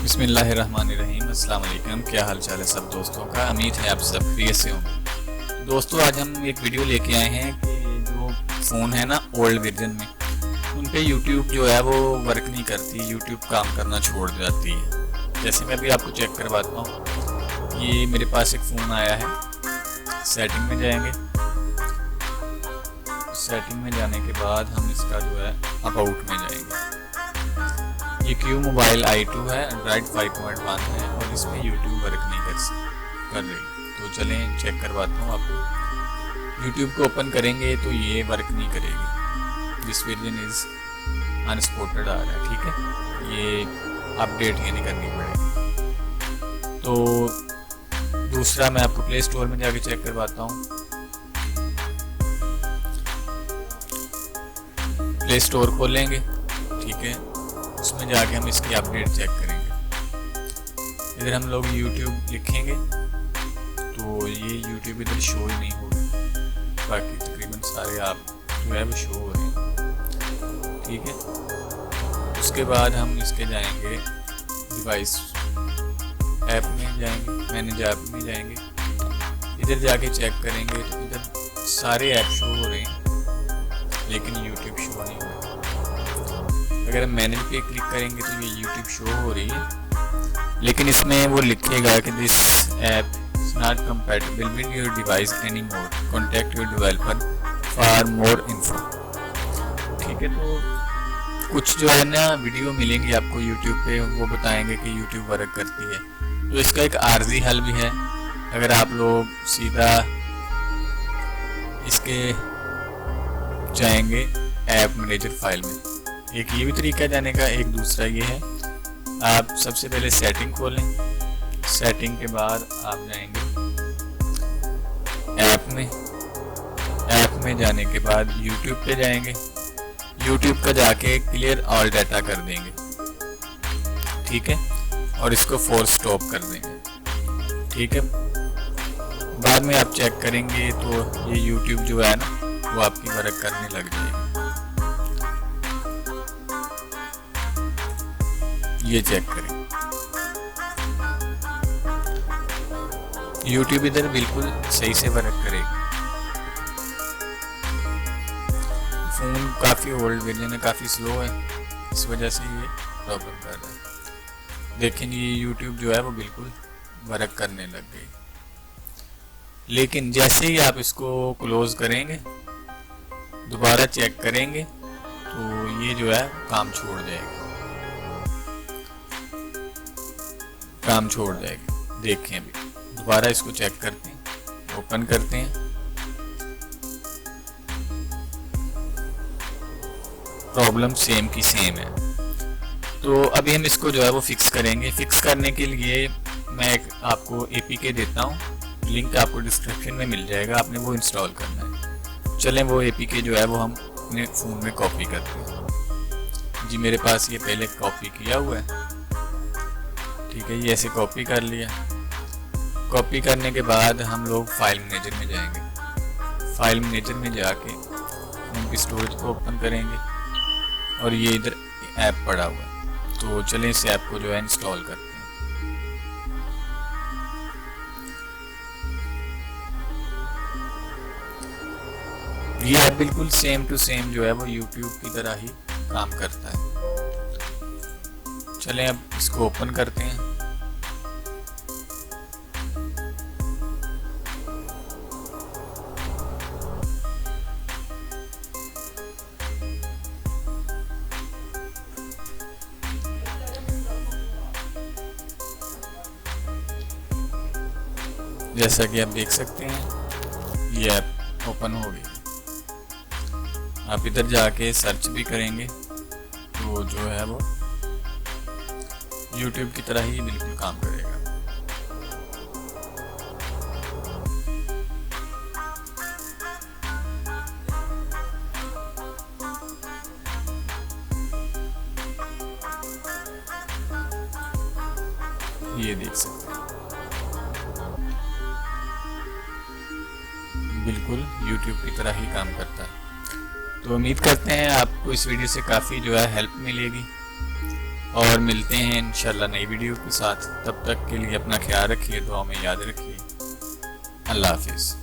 बिस्मिल्लाहिर्रहमानिर्रहीम। अस्सलाम वालेकुम। क्या हाल चाल है सब दोस्तों का। उम्मीद है आप सब खैरियत से होंगे। दोस्तों आज हम एक वीडियो लेके आए हैं कि जो फ़ोन है ना ओल्ड वर्जन में उन पे यूट्यूब जो है वो वर्क नहीं करती, यूट्यूब काम करना छोड़ जाती है। जैसे मैं अभी आपको चेक करवाता हूँ। ये मेरे पास एक फ़ोन आया है। सेटिंग में जाएंगे। सेटिंग में जाने के बाद हम इसका जो है अबाउट में जाएंगे। ये क्यू मोबाइल i2 है, एंड्रॉइड 5.1 है और इसमें यूट्यूब वर्क नहीं कर रही। तो चलें चेक करवाता हूँ आपको। यूट्यूब को ओपन करेंगे तो ये वर्क नहीं करेगी। दिस वर्जन इज़ अनसपोर्टेड आ रहा है, ठीक है। ये अपडेट ये नहीं करनी पड़ेगी। तो दूसरा मैं आपको प्ले स्टोर में जाके चेक करवाता हूँ। प्ले स्टोर खोलेंगे, ठीक है। उसमें जाके हम इसकी अपडेट चेक करेंगे। इधर हम लोग YouTube लिखेंगे तो ये YouTube इधर शो ही नहीं होगा। बाकी तकरीबन सारे आप जो है वो शो हो रहे हैं, ठीक है। उसके बाद हम इसके जाएंगे डिवाइस ऐप में जाएंगे, मैनेज ऐप में जाएंगे। इधर जाके चेक करेंगे तो इधर सारे ऐप शो हो रहे हैं लेकिन YouTube शो नहीं हो रहा। अगर हम मैनेज पे क्लिक करेंगे तो ये YouTube शो हो रही है लेकिन इसमें वो लिखेगा कि this app is not compatible with your device any more, contact your developer for more info, ठीक है। तो कुछ जो है ना वीडियो मिलेंगी आपको YouTube पे, वो बताएंगे कि YouTube वर्क करती है। तो इसका एक आर्जी हल भी है। अगर आप लोग सीधा इसके जाएंगे ऐप मैनेजर फाइल में, एक ये भी तरीका जाने का, एक दूसरा ये है। आप सबसे पहले सेटिंग खोलें। सेटिंग के बाद आप जाएंगे ऐप में। ऐप में जाने के बाद YouTube पे जाएंगे। YouTube का जाके क्लियर ऑल डाटा कर देंगे, ठीक है, और इसको फोर्स स्टॉप कर देंगे, ठीक है। बाद में आप चेक करेंगे तो ये YouTube जो है ना वो आपकी वर्क करने लग जाएगी। ये चेक करें, YouTube इधर बिल्कुल सही से वर्क करेगी। फ़ोन काफ़ी ओल्ड वर्जन है, काफ़ी स्लो है, इस वजह से ये प्रॉब्लम कर रहा है। लेकिन ये YouTube जो है वो बिल्कुल वर्क करने लग गई। लेकिन जैसे ही आप इसको क्लोज करेंगे, दोबारा चेक करेंगे तो ये जो है काम छोड़ जाएगा, काम छोड़ जाएगा। देखें अभी दोबारा इसको चेक करते हैं, ओपन करते हैं। प्रॉब्लम सेम की सेम है। तो अभी हम इसको जो है वो फिक्स करेंगे। फिक्स करने के लिए मैं एक आपको APK देता हूँ, लिंक आपको डिस्क्रिप्शन में मिल जाएगा, आपने वो इंस्टॉल करना है। चलें वो APK जो है वो हम अपने फ़ोन में कॉपी करते हैं। जी मेरे पास ये पहले कॉपी किया हुआ है, ठीक है। ये ऐसे कॉपी कर लिया। कॉपी करने के बाद हम लोग फाइल मैनेजर में जाएंगे। फाइल मैनेजर में जाके फोन की स्टोरेज को ओपन करेंगे और ये इधर ऐप पड़ा हुआ है। तो चलें इस ऐप को जो है इंस्टॉल करते हैं। ये ऐप बिल्कुल सेम टू सेम जो है वो YouTube की तरह ही काम करता है। चलें अब इसको ओपन करते हैं। जैसा कि आप देख सकते हैं ये ऐप ओपन हो गई। आप इधर जाके सर्च भी करेंगे तो जो है वो YouTube की तरह ही बिल्कुल काम करेगा। ये देख सकते हैं बिल्कुल YouTube की तरह ही काम करता है। तो उम्मीद करते हैं आपको इस वीडियो से काफ़ी जो है हेल्प मिलेगी। और मिलते हैं इंशाल्लाह नई वीडियो के साथ। तब तक के लिए अपना ख्याल रखिए, दुआ में याद रखिए। अल्लाह हाफिज़।